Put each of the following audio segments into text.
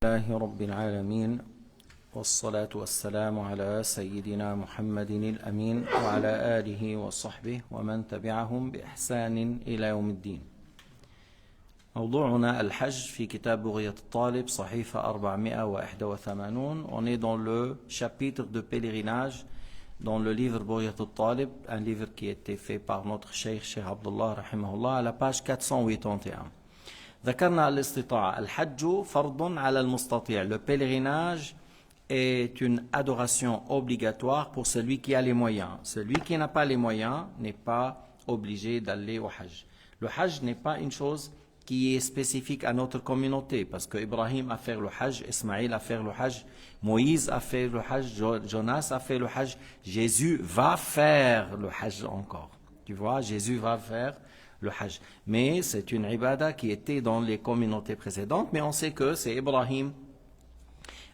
لله رب العالمين والصلاة والسلام على سيدنا محمد الأمين وعلى آله وصحبه ومن تبعهم بإحسان إلى يوم الدين. موضوعنا الحج في كتاب بغية الطالب صحيفة 481. On est dans le chapitre de pèlerinage dans le livre بغية الطالب, un livre qui a été fait par notre Cheikh Abdullah rahimahullah, à la page 481. ذكرنا الاستطاعة. الحج فرض على المستطيع. Le pèlerinage est une adoration obligatoire pour celui qui a les moyens. Celui qui n'a pas les moyens n'est pas obligé d'aller au Hajj. Le Hajj n'est pas une chose qui est spécifique à notre communauté, parce que Ibrahim a fait le Hajj, Ismaïl a fait le Hajj, Moïse a fait le Hajj, Jonas a fait le Hajj, Jésus va faire le Hajj encore. Tu vois, Jésus va faire le Hajj. Mais c'est une ibada qui était dans les communautés précédentes, mais on sait que c'est Ibrahim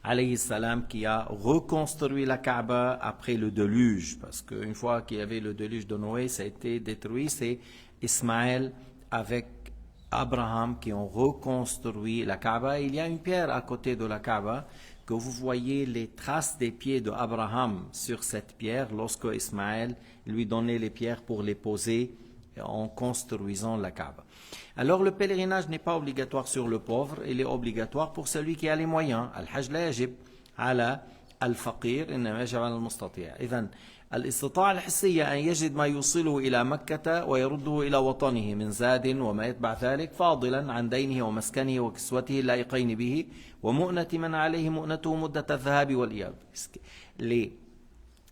alayhi salam qui a reconstruit la Kaaba après le déluge, parce qu'une fois qu'il y avait le déluge de Noé, ça a été détruit. C'est Ismaël avec Abraham qui ont reconstruit la Kaaba. Il y a une pierre à côté de la Kaaba que vous voyez les traces des pieds d'Abraham sur cette pierre lorsque Ismaël lui donnait les pierres pour les poser en construisant la Kaaba. Alors le pèlerinage n'est pas obligatoire sur le pauvre, il est obligatoire pour celui qui a les moyens. Al-Hajj la yajib ala al-faqir, innama yajib ala al-mustati'. إذن الاستطاعة الحسية أن يجد ما يوصله إلى مكة ويرده إلى وطنه من زاد وما يتبع ذلك، فاضلا عن دينه ومسكنه وكسوته اللائقين به ومؤنة من عليه مؤنته مدة الذهاب والإياب. Les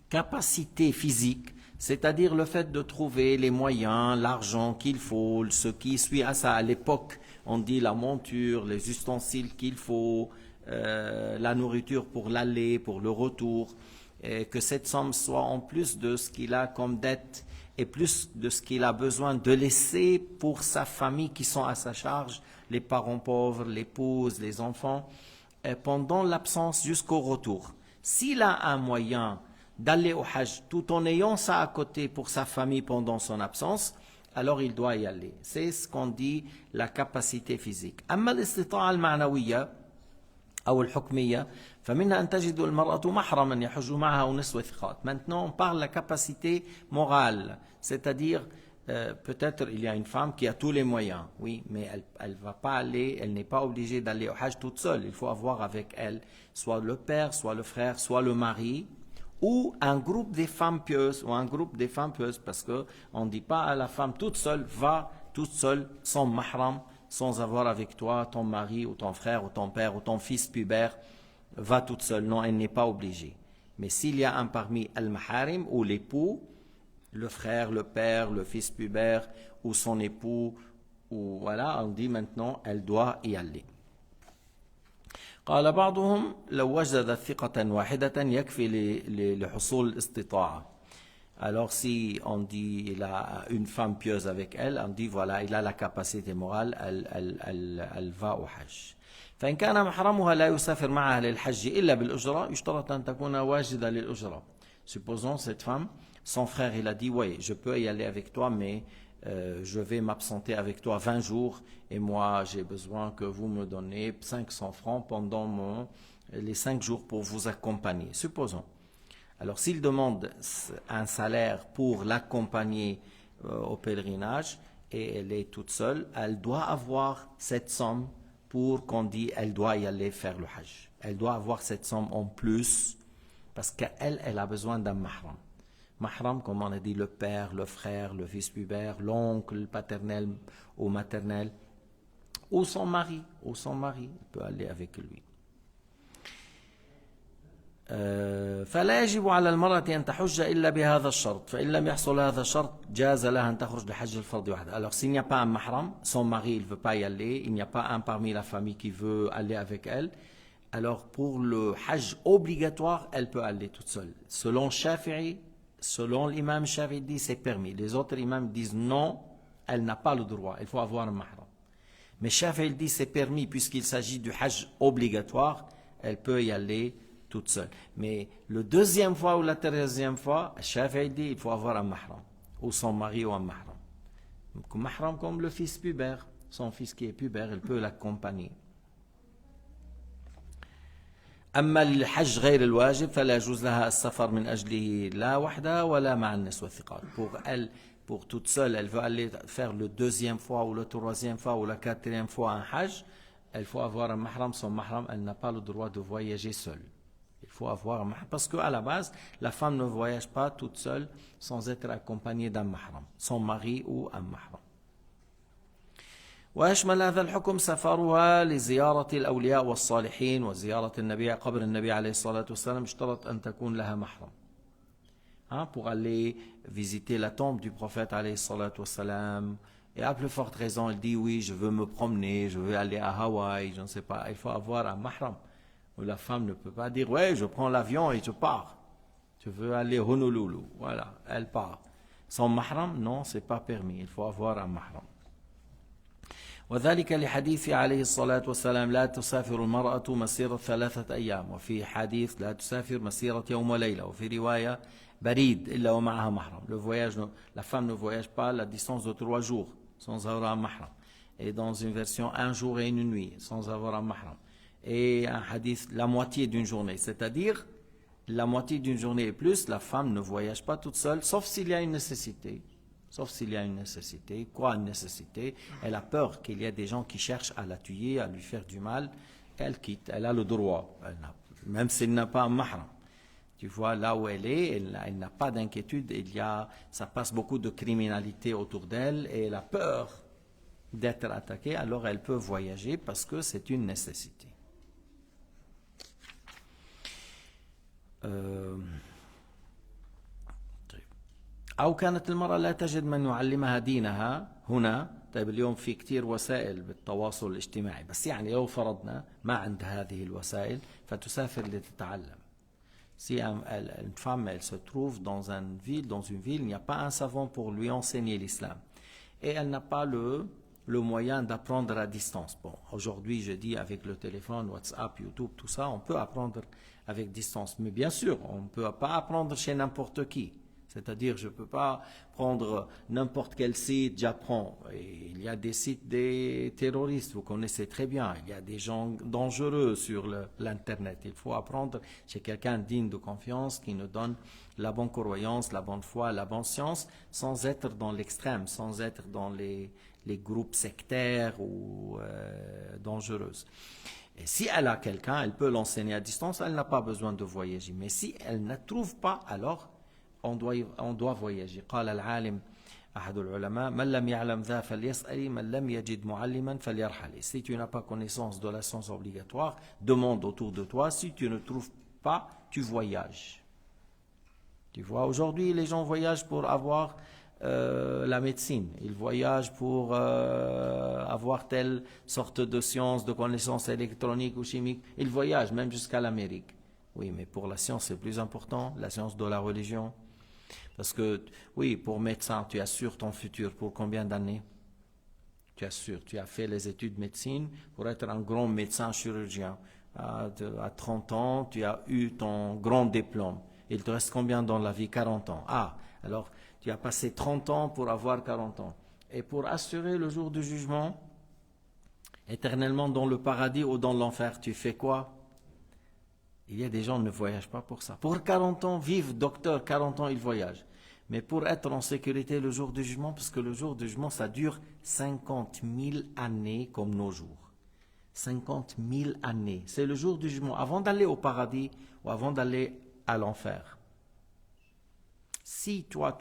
capacités physiques, c'est-à-dire le fait de trouver les moyens, l'argent qu'il faut, ce qui suit à ça. À l'époque, on dit la monture, les ustensiles qu'il faut, la nourriture pour l'aller, pour le retour, et que cette somme soit en plus de ce qu'il a comme dette et plus de ce qu'il a besoin de laisser pour sa famille qui sont à sa charge, les parents pauvres, l'épouse, les enfants, pendant l'absence jusqu'au retour. S'il a un moyen d'aller au Hajj tout en ayant ça à côté pour sa famille pendant son absence, alors il doit y aller. C'est ce qu'on dit la capacité physique. أما الاستطاعة المعنوية أو الحكمية فمنها أن تجد المرأة محرما يحج معها أو نسوة ثقات. Maintenant on parle de la capacité morale, c'est-à-dire peut-être il y a une femme qui a tous les moyens, oui, mais elle va pas aller, elle n'est pas obligée d'aller au Hajj toute seule. Il faut avoir avec elle soit le père, soit le frère, soit le mari, ou un groupe des femmes pieuses, parce qu'on ne dit pas à la femme toute seule, va toute seule, sans mahram, sans avoir avec toi ton mari, ou ton frère, ou ton père, ou ton fils pubère, va toute seule. Non, elle n'est pas obligée. Mais s'il y a un parmi al-maharim, ou l'époux, le frère, le père, le fils pubère, ou son époux, ou voilà, on dit maintenant, elle doit y aller. قال بعضهم لو وجد ثقة واحدة يكفي لحصول الاستطاعة. Alors si on dit il a une femme pieuse avec elle, on dit voilà, il a la capacité morale, elle va au Hajj. فإن كان محرمها لا يسافر معها للحج إلا بالأجرة يشترط أن تكون واجدة للأجرة. Supposons cette femme, son frère il a dit oui, je peux y aller avec toi, mais je vais m'absenter avec toi 20 jours et moi j'ai besoin que vous me donnez 500 francs pendant les 5 jours pour vous accompagner. Supposons. Alors s'il demande un salaire pour l'accompagner au pèlerinage et elle est toute seule, elle doit avoir cette somme pour qu'on dise elle doit y aller faire le Hajj. Elle doit avoir cette somme en plus parce qu'elle, elle a besoin d'un mahram. Mahram, comme on a dit, le père, le frère, le fils pubère, l'oncle paternel ou maternel, ou son mari, il peut aller avec lui. فلا يجب على المرأة أن تحج إلا بهذا الشرط فإن لم يحصل هذا الشرط جاز لها أن تخرج لحج الفرض وحدها. Alors s'il n'y a pas un mahram, son mari il veut pas y aller, il n'y a pas un parmi la famille qui veut aller avec elle, alors pour le hajj obligatoire, elle peut aller toute seule. Selon l'imam Shafi'i dit c'est permis. Les autres imams disent non, elle n'a pas le droit, il faut avoir un mahram. Mais Shafi'i dit c'est permis puisqu'il s'agit du hajj obligatoire, elle peut y aller toute seule. Mais le deuxième fois ou la troisième fois, Shafi'i dit il faut avoir un mahram, ou son mari ou un mahram. Mahram comme le fils pubère, son fils qui est pubère, il peut l'accompagner. أما الحج غير الواجب فلا يجوز لها السفر من أجله لا وحدها ولا مع النسوة الثقات. Pour elle, pour toute seule, elle veut aller faire le deuxième fois ou le troisième fois ou la quatrième fois un hajj, il faut avoir un mahram. Son mahram, elle n'a pas le droit de voyager seule. Il faut avoir un mahram. Parce qu'à la base, la femme ne voyage pas toute seule sans être accompagnée d'un mahram, son mari ou un mahram. ويشمل هذا الحكم سفرها لزيارة الأولياء والصالحين وزيارة النبي قبر النبي عليه الصلاة والسلام اشترط أن تكون لها محرم. Pour aller visiter la tombe du prophète عليه الصلاة والسلام. Et à plus forte raison, elle dit oui, je veux me promener, je veux aller à Hawaï, je ne sais pas. Il faut avoir un mahram. Où la femme ne peut pas dire ouais, je prends l'avion et je pars. Je veux aller à Honolulu. Voilà, elle part. Sans mahram, non, c'est pas permis. Il faut avoir un mahram. وذلك لحديث عليه الصلاة والسلام لا تسافر المرأة مسيرة 3 أيام وفي حديث لا تسافر مسيرة يوم وليلة وفي رواية بريد إلا ومعها محرم. Le voyage, la femme ne voyage pas la distance de 3 jours sans avoir un mahram. Et dans une version 1 jour et 1 nuit sans avoir un mahram. Et un hadith la moitié d'une journée, c'est-à-dire la moitié d'une journée et plus, la femme ne voyage pas toute seule sauf s'il y a une nécessité. Sauf s'il y a une nécessité. Quoi une nécessité? Elle a peur qu'il y ait des gens qui cherchent à la tuer, à lui faire du mal. Elle quitte, elle a le droit. Même s'il n'a pas un mahram. Tu vois, là où elle est, elle n'a pas d'inquiétude. Ça passe beaucoup de criminalité autour d'elle et elle a peur d'être attaquée. Alors elle peut voyager parce que c'est une nécessité. أو كانت المرأة لا تجد من يعلمها دينها هنا. طيب اليوم في كتير وسائل بالتواصل الاجتماعي، بس يعني لو فرضنا ما عندها هذه الوسائل فتسافر لتتعلم. Si une femme elle se trouve dans une ville, il n'y a pas un savant pour lui enseigner l'islam. Et elle n'a pas le moyen d'apprendre à distance. Bon, aujourd'hui je dis avec le téléphone, WhatsApp, YouTube, tout ça, on peut apprendre avec distance. Mais bien sûr, on ne peut pas apprendre chez n'importe qui. C'est-à-dire, je ne peux pas prendre n'importe quel site, j'apprends. Il y a des sites des terroristes, vous connaissez très bien. Il y a des gens dangereux sur l'Internet. Il faut apprendre chez quelqu'un digne de confiance qui nous donne la bonne croyance, la bonne foi, la bonne science, sans être dans l'extrême, sans être dans les groupes sectaires ou dangereuses. Et si elle a quelqu'un, elle peut l'enseigner à distance, elle n'a pas besoin de voyager. Mais si elle ne trouve pas, alors on doit voyager. قال العالم أحد العلماء من لم يعلم ذا فليسأل من لم يجد معلما فليرحل. Si tu n'as pas connaissance de la science obligatoire, demande autour de toi. Si tu ne trouves pas, tu voyages. Tu vois, aujourd'hui les gens voyagent pour avoir la médecine. Ils voyagent pour avoir telle sorte de science, de connaissances électroniques ou chimiques. Ils voyagent même jusqu'à l'Amérique. Oui, mais pour la science c'est plus important, la science de la religion. Parce que, oui, pour médecin, tu assures ton futur pour combien d'années? Tu assures, tu as fait les études de médecine pour être un grand médecin chirurgien. À 30 ans, tu as eu ton grand diplôme. Il te reste combien dans la vie? 40 ans. Ah, alors tu as passé 30 ans pour avoir 40 ans. Et pour assurer le jour du jugement, éternellement dans le paradis ou dans l'enfer, tu fais quoi? Il y a des gens qui ne voyagent pas pour ça. Pour 40 ans, vivre docteur, 40 ans, ils voyagent. Mais pour être en sécurité le jour du jugement, parce que le jour du jugement, ça dure 50 000 années comme nos jours. 50 000 années. C'est le jour du jugement, avant d'aller au paradis ou avant d'aller à l'enfer. Si toi,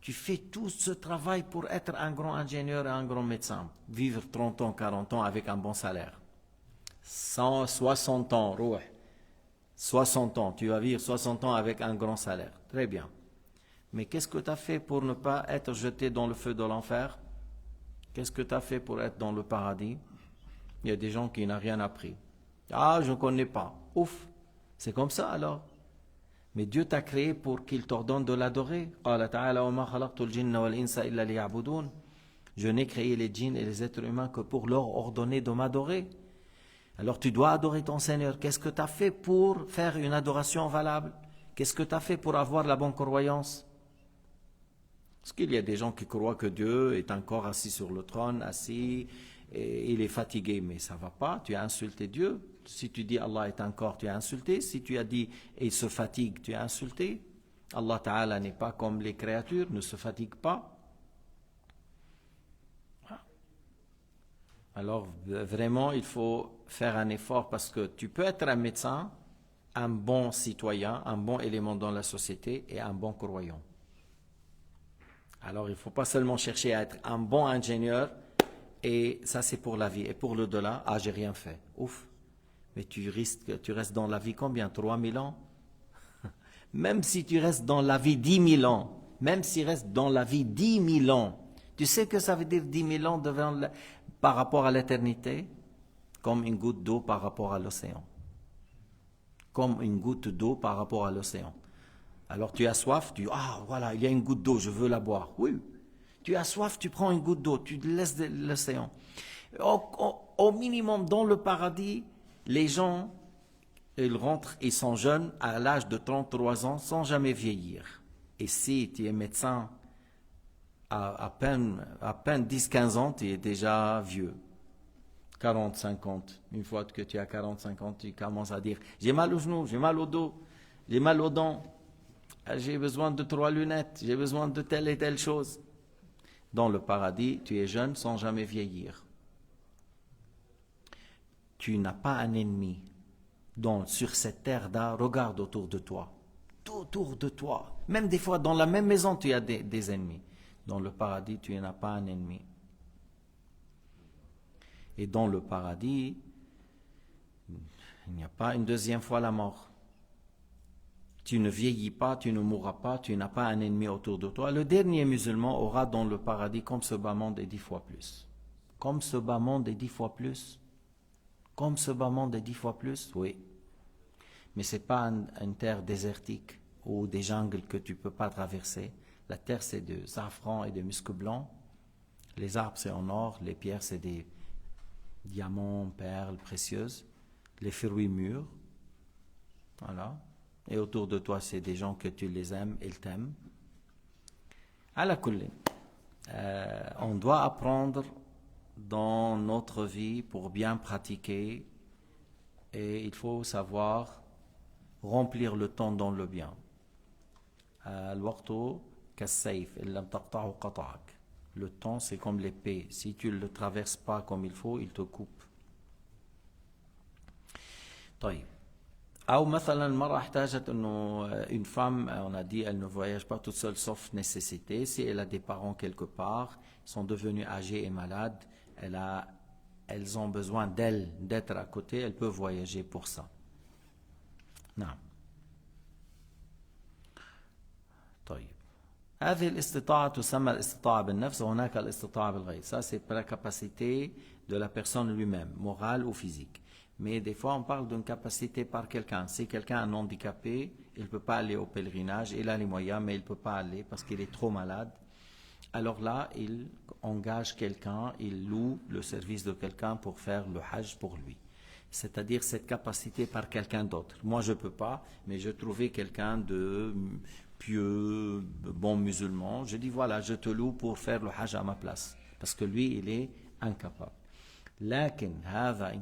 tu fais tout ce travail pour être un grand ingénieur et un grand médecin, vivre 30 ans, 40 ans avec un bon salaire, 160 ans, 60 ans, tu vas vivre 60 ans avec un grand salaire. Très bien. Mais qu'est-ce que tu as fait pour ne pas être jeté dans le feu de l'enfer? Qu'est-ce que tu as fait pour être dans le paradis? Il y a des gens qui n'ont rien appris. Ah, je ne connais pas. Ouf, c'est comme ça alors. Mais Dieu t'a créé pour qu'il t'ordonne de l'adorer. Je n'ai créé les djinns et les êtres humains que pour leur ordonner de m'adorer. Alors tu dois adorer ton Seigneur. Qu'est-ce que tu as fait pour faire une adoration valable? Qu'est-ce que tu as fait pour avoir la bonne croyance? Parce qu'il y a des gens qui croient que Dieu est encore assis sur le trône, assis, et il est fatigué. Mais ça ne va pas, tu as insulté Dieu. Si tu dis Allah est un corps, tu as insulté. Si tu as dit il se fatigue, tu as insulté. Allah Ta'ala n'est pas comme les créatures, ne se fatigue pas. Alors vraiment, il faut faire un effort parce que tu peux être un médecin, un bon citoyen, un bon élément dans la société et un bon croyant. Alors il ne faut pas seulement chercher à être un bon ingénieur et ça c'est pour la vie. Et pour l'au-delà, ah j'ai rien fait. Ouf. Mais tu restes dans la vie combien? 3000 ans? Même si tu restes dans la vie 10 000 ans, même s'il reste dans la vie 10 000 ans, tu sais que ça veut dire 10 000 ans par rapport à l'éternité? Comme une goutte d'eau par rapport à l'océan. Comme une goutte d'eau par rapport à l'océan. Alors tu as soif, tu dis, ah voilà, il y a une goutte d'eau, je veux la boire. Oui, tu as soif, tu prends une goutte d'eau, tu laisses l'océan. Au minimum, dans le paradis, les gens, ils rentrent, ils sont jeunes à l'âge de 33 ans sans jamais vieillir. Et si tu es médecin à peine 10-15 ans, tu es déjà vieux. 40, 50. Une fois que tu as 40, 50, tu commences à dire j'ai mal au genou, j'ai mal au dos, j'ai mal aux dents, j'ai besoin de 3 lunettes, j'ai besoin de telle et telle chose. Dans le paradis, tu es jeune sans jamais vieillir. Tu n'as pas un ennemi. Donc, sur cette terre-là, regarde autour de toi. Tout autour de toi. Même des fois, dans la même maison, tu as des ennemis. Dans le paradis, tu n'as pas un ennemi. Et dans le paradis, il n'y a pas une deuxième fois la mort. Tu ne vieillis pas, tu ne mourras pas, tu n'as pas un ennemi autour de toi. Le dernier musulman aura dans le paradis comme ce bas monde et 10 fois plus. Comme ce bas monde et 10 fois plus. Comme ce bas monde et 10 fois plus, oui. Mais ce n'est pas une terre désertique ou des jungles que tu ne peux pas traverser. La terre, c'est de safran et de musc blanc. Les arbres, c'est en or. Les pierres, c'est des diamants, perles précieuses. Les fruits mûrs. Voilà. Et autour de toi, c'est des gens que tu les aimes, ils t'aiment. À la kulli, on doit apprendre dans notre vie pour bien pratiquer et il faut savoir remplir le temps dans le bien. Le temps, c'est comme l'épée. Si tu ne le traverses pas comme il faut, il te coupe. طيب. Ou مثلا المرأة احتاجت انه une femme, on a dit, elle ne voyage pas toute seule sauf nécessité. Si elle a des parents quelque part, ils sont devenus âgés et malades, elles ont besoin d'elle, d'être à côté, elle peut voyager pour ça. نعم. طيب. هذه الاستطاعة تسمى الاستطاعة بالنفس وهناك الاستطاعة بالغير. Ça c'est pour la capacité de la personne lui-même, morale ou physique. Mais des fois, on parle d'une capacité par quelqu'un. Si quelqu'un est handicapé, il ne peut pas aller au pèlerinage, il a les moyens, mais il ne peut pas aller parce qu'il est trop malade. Alors là, il engage quelqu'un, il loue le service de quelqu'un pour faire le hajj pour lui. C'est-à-dire cette capacité par quelqu'un d'autre. Moi, je ne peux pas, mais je trouvais quelqu'un de pieux, bon musulman. Je dis, voilà, je te loue pour faire le hajj à ma place. Parce que lui, il est incapable. لكن هذا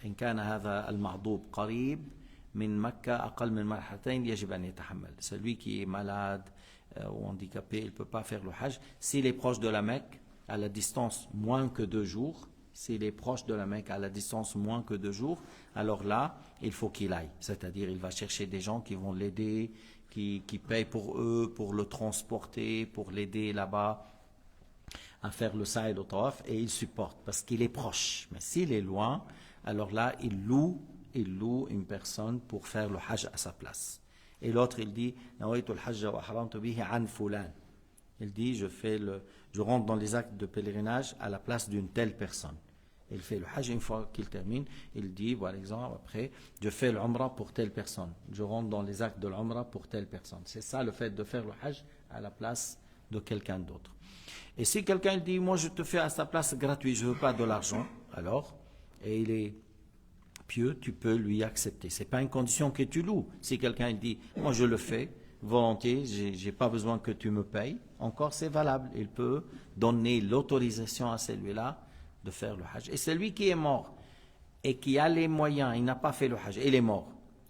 إن كان هذا المغضوب قريب من مكة أقل من مرحلتين يجب أن يتحمل. Celui qui est malade ou handicapé, il ne peut pas faire le hajj. S'il est proche de la Mecque, à la distance moins que 2 jours, s'il est proche de la Mecque à la distance moins que 2 jours, alors là, il faut qu'il aille. C'est-à-dire, il va chercher des gens qui vont l'aider, qui payent pour eux, pour le transporter, pour l'aider là-bas à faire le sa'i et le tawaf, et il supporte parce qu'il est proche. Mais s'il est loin, alors là, il loue une personne pour faire le hajj à sa place. Et l'autre, il dit, il dit, je rentre dans les actes de pèlerinage à la place d'une telle personne. Il fait le hajj, une fois qu'il termine, il dit, par exemple, après, je fais l'umrah pour telle personne. Je rentre dans les actes de l'umrah pour telle personne. C'est ça le fait de faire le hajj à la place de quelqu'un d'autre. Et si quelqu'un dit, moi je te fais à sa place gratuit, je ne veux pas de l'argent, alors, et il est pieux, tu peux lui accepter. Ce n'est pas une condition que tu loues. Si quelqu'un dit, moi je le fais volontiers, je n'ai pas besoin que tu me payes, encore c'est valable. Il peut donner l'autorisation à celui-là de faire le hajj. Et celui qui est mort, et qui a les moyens, il n'a pas fait le hajj, il est mort.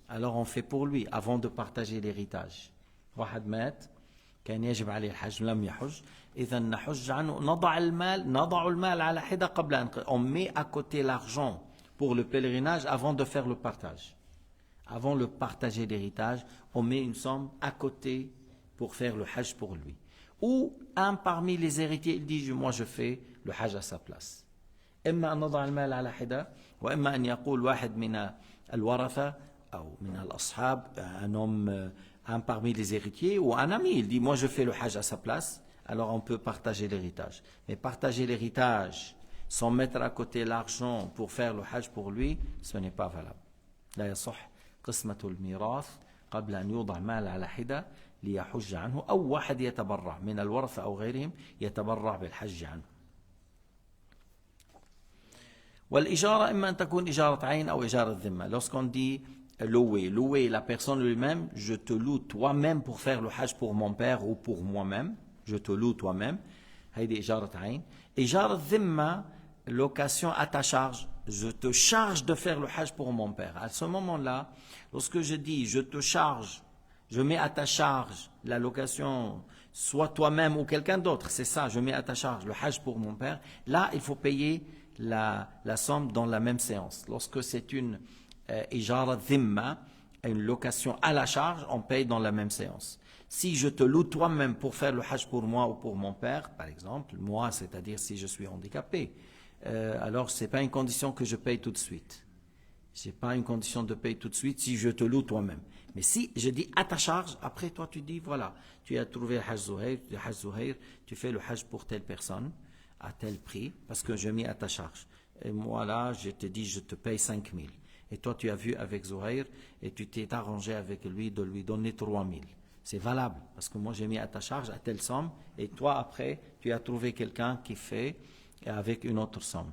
Alors on fait pour lui avant de partager l'héritage. واحد مات كان يجب عليه الحج لم يحج إذا نحج عنه نضع المال على حدة قبل أن on met à côté l'argent pour le pèlerinage avant de faire le partage. Avant de partager l'héritage, on met une somme à côté pour faire le hajj pour lui. Ou un parmi les héritiers, il dit moi je fais le hajj à sa place. إما أن نضع المال على حدة وإما أن يقول واحد من الورثة أو من الأصحاب un homme un parmi les héritiers ou un ami, il dit moi je fais le hajj à sa place, alors on peut partager l'héritage. Mais partager l'héritage sans mettre à côté l'argent pour faire le hajj pour lui, ce n'est pas valable. لا يصح قسمة الميراث قبل أن يوضع مال على حدة ليحج عنه أو واحد يتبرع من الورثة أو غيرهم يتبرع بالحج عنه. والإجارة إما أن تكون إجارة عين أو إجارة ذمة. Lorsqu'on dit louer la personne lui-même, je te loue toi-même pour faire le hajj pour mon père ou pour moi-même, je te loue toi-même, هيدي إجارة عين. إجارة ذمة, location à ta charge, je te charge de faire le hajj pour mon père. À ce moment-là, lorsque je dis je te charge, je mets à ta charge la location, soit toi-même ou quelqu'un d'autre, c'est ça, je mets à ta charge le hajj pour mon père, là il faut payer la somme dans la même séance. Lorsque c'est une ijara dhimma, une location à la charge, on paye dans la même séance. Si je te loue toi-même pour faire le hajj pour moi ou pour mon père, par exemple, moi, c'est-à-dire si je suis handicapé, alors ce n'est pas une condition que je paye tout de suite. Ce n'est pas une condition de payer tout de suite si je te loue toi-même. Mais si je dis à ta charge, après toi tu dis, voilà, tu as trouvé le hajj Zuhair, tu fais le hajj pour telle personne, à tel prix, parce que je mets à ta charge. Et moi là, je te dis, je te paye 5 000. Et toi tu as vu avec Zuhair, et tu t'es arrangé avec lui de lui donner 3 000. C'est valable, parce que moi j'ai mis à ta charge à telle somme, et toi après, tu as trouvé quelqu'un qui fait avec une autre somme.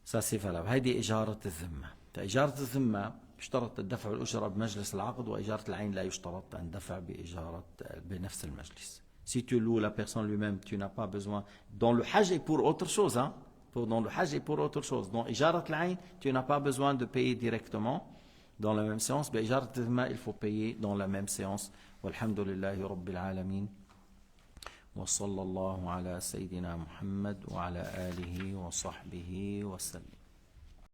Ça c'est valable. هذه إجارة الذمة. فإجارة الذمة يشترط الدفع بالأجرة بمجلس العقد وإجارة العين لا يشترط الدفع بنفس المجلس. Si tu loues la personne lui-même, tu n'as pas besoin. Dans le hajj et pour autre chose, hein. Dans le hajj et pour autre chose. Dans إجارة العين, tu n'as pas besoin de payer directement dans la même séance. Mais إجارة الذمة, il faut payer dans la même séance. والحمد لله رب العالمين. وصلى الله على سيدنا محمد وعلى آله وصحبه وسلم.